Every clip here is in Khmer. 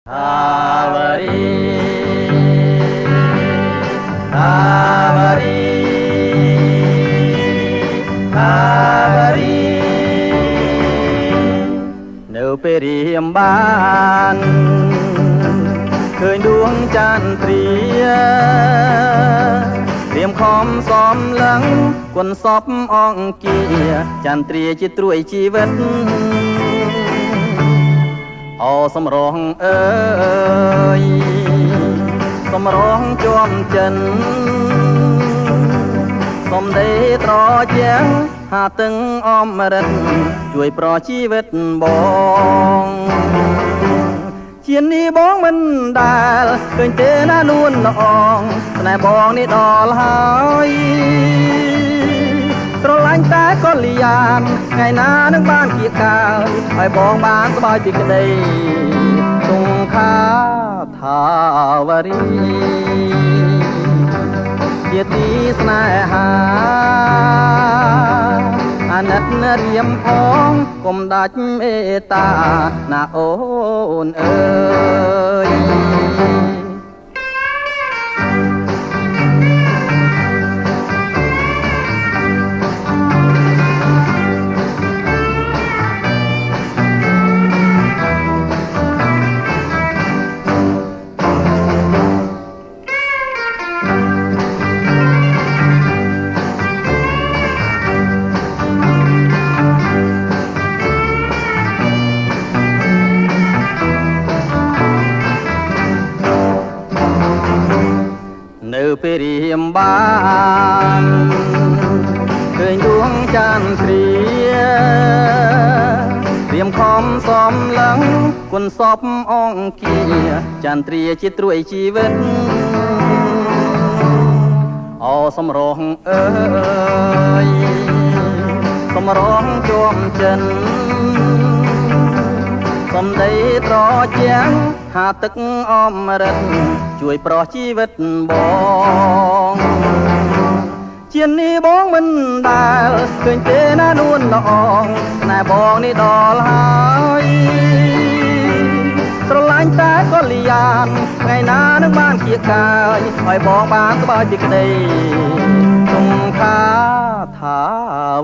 នៅពេលរៀមបានឃើញដួងចន្ទ្រារៀមខំសំឡឹងគុណសពអង្គាចន្ទ្រាជាត្រួយជីវិតអូសម្រងអើយសម្រងជាប់ចិនសំដីត្រជាងហាតឹងអមរិតជួយប្រជីវិតបងជានេះបងមិនដែលឃើញទេណានួនល្អងស្នេហ៍បងនេះដល់ហើយស្រឡាញ់តែកលយានថ្ងៃណានឹងបានគៀកកាលឲ្យបងបានស្បាយពីក្តីទងខាថាវរីជាទីស្នេហាអាណិតរៀមផងកុំដាច់មេត្តាណាអូនអើយនៅពេលរៀមបានឃើញដួងចន្ទ្រារៀមខំសំឡឹងគុណសពអង្គាចន្ទ្រាជាត្រួយជីវិតអូសម្រងអើយសម្រងជាប់ចិនសំដីត្រជាងហាទឹកអមរិតជួយប្រោះជីវិតបងជានេះបងមិនដែលឃើញទេណានួនល្អងស្នេហ៍បងនេះដល់ហើយស្រឡាញ់តែកលយានថ្ងៃណានឹងបានគៀកកាយឲ្យបងបានស្បាយពីក្តីទងខាថា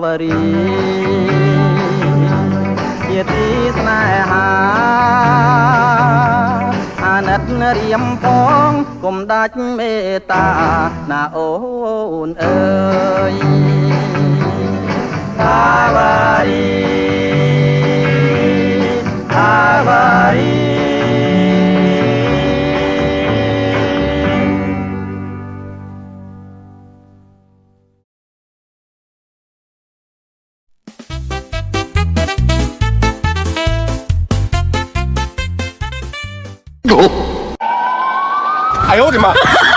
វរីជាទីស្នេហាអាណិតរៀមផងកុំដាច់មេត្តាណាអូនអើយថាវរីថាវរី 哎呦我的妈！